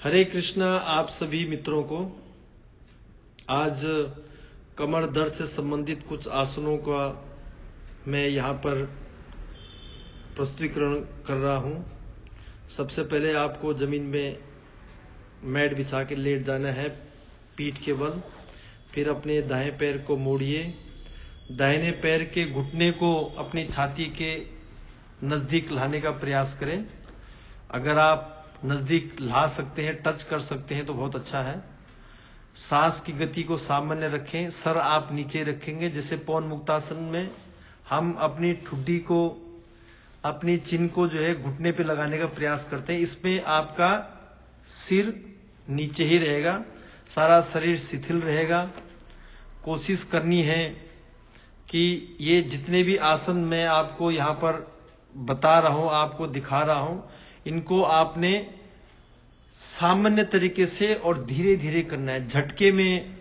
हरे कृष्णा। आप सभी मित्रों को आज कमर दर्द से संबंधित कुछ आसनों का मैं यहाँ पर प्रस्तुतीकरण कर रहा हूँ। सबसे पहले आपको जमीन में मैट बिछा के लेट जाना है पीठ के बल। फिर अपने दाएं पैर को मोड़िए, दाहिने पैर के घुटने को अपनी छाती के नजदीक लाने का प्रयास करें। अगर आप नजदीक ला सकते हैं, टच कर सकते हैं तो बहुत अच्छा है। सांस की गति को सामान्य रखें। सर आप नीचे रखेंगे, जैसे पवन मुक्तासन में हम अपनी ठुड्डी को, अपनी चिन को जो है घुटने पे लगाने का प्रयास करते हैं। इसमें आपका सिर नीचे ही रहेगा, सारा शरीर शिथिल रहेगा। कोशिश करनी है कि ये जितने भी आसन मैं आपको यहाँ पर बता रहा हूँ, आपको दिखा रहा हूँ, इनको आपने सामान्य तरीके से और धीरे धीरे करना है। झटके में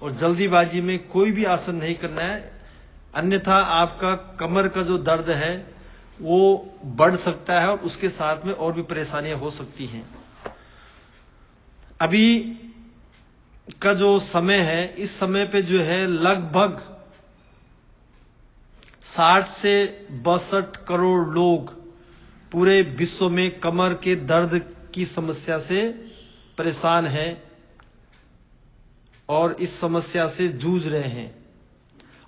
और जल्दीबाजी में कोई भी आसन नहीं करना है, अन्यथा आपका कमर का जो दर्द है वो बढ़ सकता है और उसके साथ में और भी परेशानियां हो सकती हैं। अभी का जो समय है, इस समय पे जो है लगभग 60 से 62 करोड़ लोग पूरे विश्व में कमर के दर्द की समस्या से परेशान हैं और इस समस्या से जूझ रहे हैं।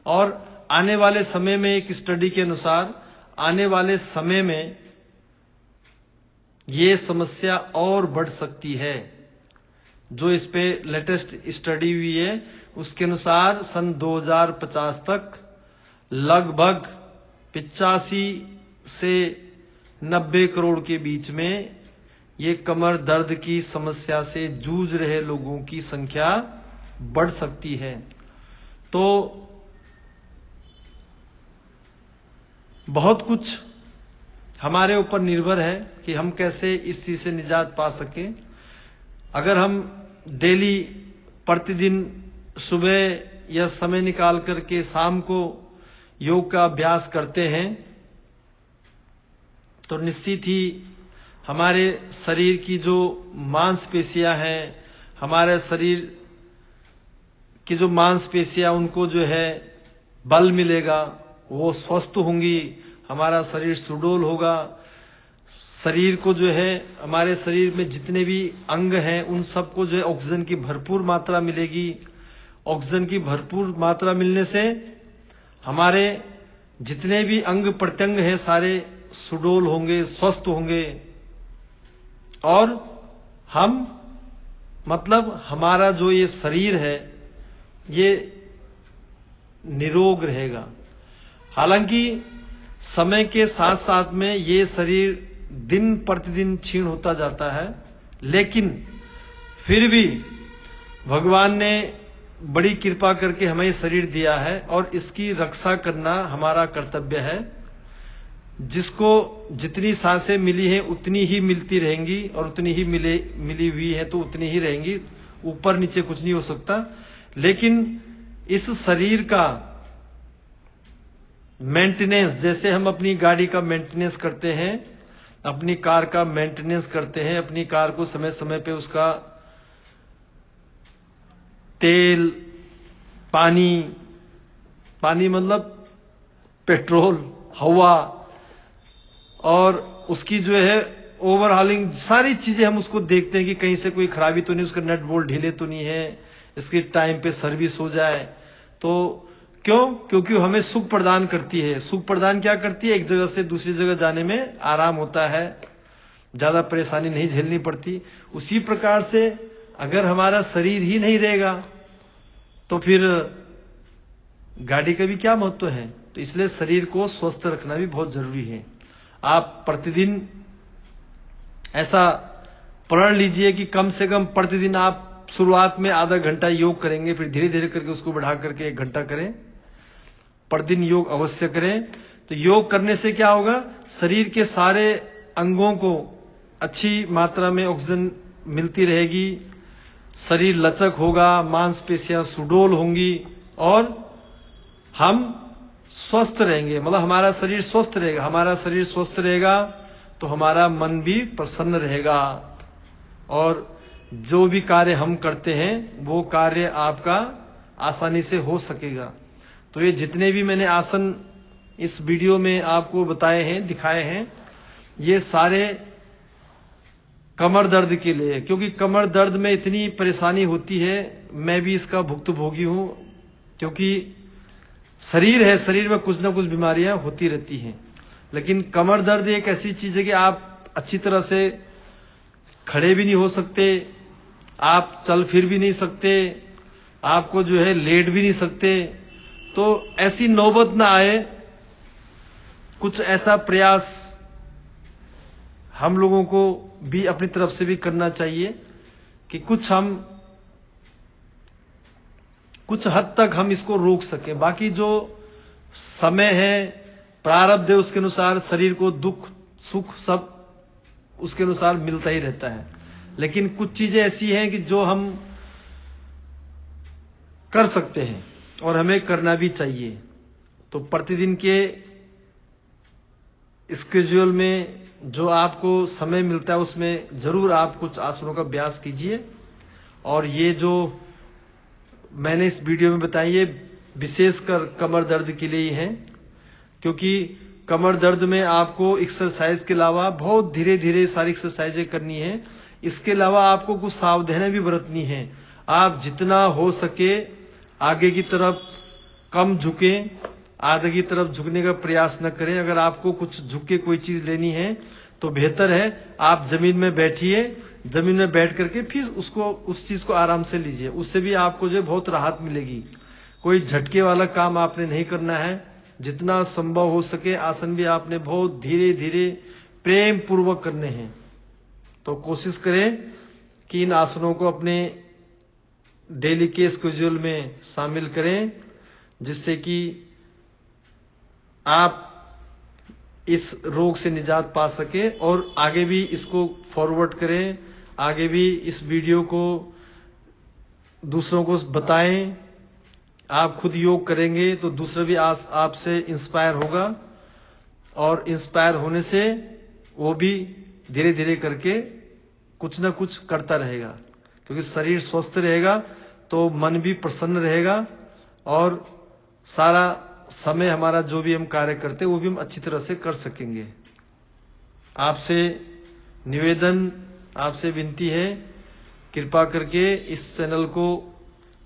और आने वाले समय में एक स्टडी के अनुसार आने वाले समय में ये समस्या और बढ़ सकती है। जो इस पे लेटेस्ट स्टडी हुई है उसके अनुसार सन 2050 तक लगभग 85 से 90 करोड़ के बीच में ये कमर दर्द की समस्या से जूझ रहे लोगों की संख्या बढ़ सकती है। तो बहुत कुछ हमारे ऊपर निर्भर है कि हम कैसे इस चीज से निजात पा सकें। अगर हम डेली प्रतिदिन सुबह या समय निकाल करके शाम को योग का अभ्यास करते हैं तो निश्चित ही हमारे शरीर की जो मांसपेशियां हैं, हमारे शरीर की जो मांसपेशियां, उनको जो है बल मिलेगा, वो स्वस्थ होंगी, हमारा शरीर सुडौल होगा। शरीर को जो है, हमारे शरीर में जितने भी अंग हैं उन सबको जो है ऑक्सीजन की भरपूर मात्रा मिलेगी। ऑक्सीजन की भरपूर मात्रा मिलने से हमारे जितने भी अंग प्रत्यंग हैं सारे सुडौल होंगे, स्वस्थ होंगे और हम मतलब हमारा जो ये शरीर है ये निरोग रहेगा। हालांकि समय के साथ साथ में ये शरीर दिन प्रतिदिन क्षीण होता जाता है, लेकिन फिर भी भगवान ने बड़ी कृपा करके हमें शरीर दिया है और इसकी रक्षा करना हमारा कर्तव्य है। जिसको जितनी सांसें मिली हैं उतनी ही मिलती रहेंगी और उतनी ही मिली हुई है तो उतनी ही रहेंगी, ऊपर नीचे कुछ नहीं हो सकता। लेकिन इस शरीर का मेंटेनेंस, जैसे हम अपनी गाड़ी का मेंटेनेंस करते हैं, अपनी कार का मेंटेनेंस करते हैं, अपनी कार को समय समय पे उसका तेल, पानी मतलब पेट्रोल, हवा और उसकी जो है ओवरहॉलिंग, सारी चीजें हम उसको देखते हैं कि कहीं से कोई खराबी तो नहीं, उसके नट बोल्ट ढीले तो नहीं है, इसकी टाइम पे सर्विस हो जाए। तो क्यों? क्योंकि वो हमें सुख प्रदान करती है। सुख प्रदान क्या करती है? एक जगह से दूसरी जगह जाने में आराम होता है, ज्यादा परेशानी नहीं झेलनी पड़ती। उसी प्रकार से अगर हमारा शरीर ही नहीं रहेगा तो फिर गाड़ी का भी क्या महत्व है। तो इसलिए शरीर को स्वस्थ रखना भी बहुत जरूरी है। आप प्रतिदिन ऐसा प्रण लीजिए कि कम से कम प्रतिदिन आप शुरुआत में आधा घंटा योग करेंगे, फिर धीरे धीरे करके उसको बढ़ा करके 1 घंटा करें। प्रतिदिन योग अवश्य करें। तो योग करने से क्या होगा? शरीर के सारे अंगों को अच्छी मात्रा में ऑक्सीजन मिलती रहेगी, शरीर लचक होगा, मांसपेशियां सुडौल होंगी और हम स्वस्थ रहेंगे। मतलब हमारा शरीर स्वस्थ रहेगा। हमारा शरीर स्वस्थ रहेगा तो हमारा मन भी प्रसन्न रहेगा और जो भी कार्य हम करते हैं वो कार्य आपका आसानी से हो सकेगा। तो ये जितने भी मैंने आसन इस वीडियो में आपको बताए हैं, दिखाए हैं, ये सारे कमर दर्द के लिए, क्योंकि कमर दर्द में इतनी परेशानी होती है, मैं भी इसका भुक्तभोगी हूं, क्योंकि शरीर है, शरीर में कुछ ना कुछ बीमारियां होती रहती हैं। लेकिन कमर दर्द एक ऐसी चीज है कि आप अच्छी तरह से खड़े भी नहीं हो सकते, आप चल फिर भी नहीं सकते, आपको जो है लेट भी नहीं सकते। तो ऐसी नौबत ना आए, कुछ ऐसा प्रयास हम लोगों को भी अपनी तरफ से भी करना चाहिए कि कुछ हद तक हम इसको रोक सकें। बाकी जो समय है, प्रारब्ध है, उसके अनुसार शरीर को दुख सुख सब उसके अनुसार मिलता ही रहता है। लेकिन कुछ चीजें ऐसी हैं कि जो हम कर सकते हैं और हमें करना भी चाहिए। तो प्रतिदिन के स्केड्यूल में जो आपको समय मिलता है उसमें जरूर आप कुछ आसनों का अभ्यास कीजिए। और ये जो मैंने इस वीडियो में बताई है विशेषकर कमर दर्द के लिए ही है, क्योंकि कमर दर्द में आपको एक्सरसाइज के अलावा बहुत धीरे धीरे सारी एक्सरसाइजें करनी है। इसके अलावा आपको कुछ सावधानियां भी बरतनी है। आप जितना हो सके आगे की तरफ कम झुकें, आगे की तरफ झुकने का प्रयास न करें। अगर आपको कुछ झुक के कोई चीज लेनी है तो बेहतर है आप जमीन में बैठिए, जमीन में बैठ करके फिर उस चीज को आराम से लीजिए। उससे भी आपको जो बहुत राहत मिलेगी। कोई झटके वाला काम आपने नहीं करना है। जितना संभव हो सके आसन भी आपने बहुत धीरे धीरे प्रेम पूर्वक करने हैं। तो कोशिश करें कि इन आसनों को अपने डेली के स्केड्यूल में शामिल करें, जिससे कि आप इस रोग से निजात पा सके और आगे भी इसको फॉरवर्ड करें। आगे भी इस वीडियो को दूसरों को बताएं। आप खुद योग करेंगे तो दूसरा भी आपसे इंस्पायर होगा, और इंस्पायर होने से वो भी धीरे धीरे करके कुछ ना कुछ करता रहेगा। क्योंकि शरीर स्वस्थ रहेगा तो मन भी प्रसन्न रहेगा, और सारा समय हमारा जो भी हम कार्य करते हैं वो भी हम अच्छी तरह से कर सकेंगे। आपसे निवेदन, आपसे विनती है, कृपा करके इस चैनल को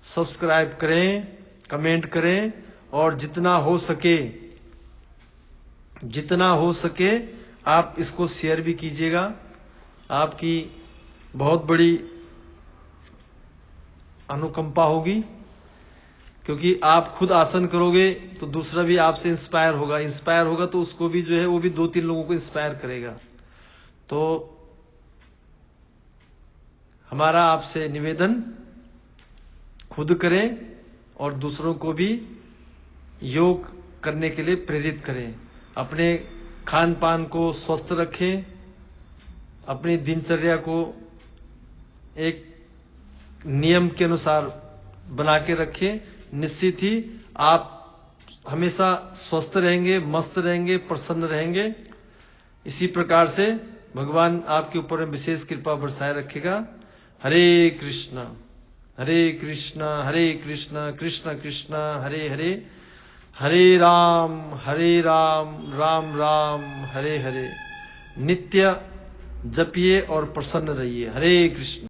सब्सक्राइब करें, कमेंट करें, और जितना हो सके आप इसको शेयर भी कीजिएगा। आपकी बहुत बड़ी अनुकंपा होगी, क्योंकि आप खुद आसन करोगे तो दूसरा भी आपसे इंस्पायर होगा तो उसको भी जो है वो भी 2-3 लोगों को इंस्पायर करेगा। तो हमारा आपसे निवेदन, खुद करें और दूसरों को भी योग करने के लिए प्रेरित करें। अपने खान पान को स्वस्थ रखें, अपनी दिनचर्या को एक नियम के अनुसार बना के रखें। निश्चित ही आप हमेशा स्वस्थ रहेंगे, मस्त रहेंगे, प्रसन्न रहेंगे। इसी प्रकार से भगवान आपके ऊपर विशेष कृपा बरसाए रखेगा। हरे कृष्णा हरे कृष्णा कृष्ण कृष्ण हरे हरे, हरे राम राम राम हरे हरे। नित्य जपिए और प्रसन्न रहिए। हरे कृष्ण।